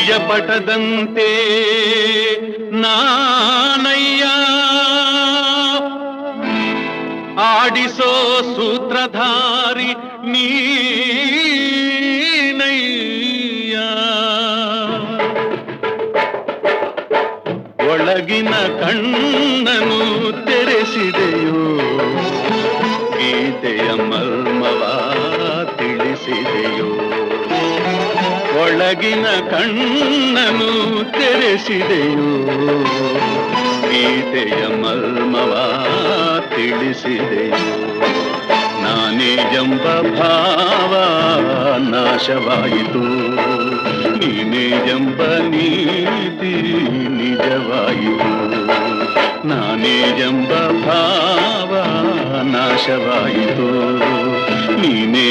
ಪ್ರಿಯಪಟದಂತೆ ನಾನಯ್ಯ ಆಡಿಸೋ ಸೂತ್ರಧಾರಿ ನೀನಯ್ಯ ಒಳಗಿನ ಕಣ್ಣನು ತೆರೆಸಿದೆಯೋ ಗೀತೆಯ ಮರ್ಮವ ತಿಳಿಸಿದೆಯೋ ಒಳಗಿನ ಕಣ್ಣನು ತೆರೆಸಿದೆಯೋ ಗೀತೆಯ ಮರ್ಮವ ತಿಳಿಸಿದೆಯೋ ನಾನೇ ಎಂಬ ಭಾವ ನಾಶವಾಯಿತು ನೀನೇ ಎಂಬ ನೀತಿ ನಿಜವಾಯಿತು ನಾನೇ ಎಂಬ ಭಾವ ನಾಶವಾಯಿತು ನೀನೇ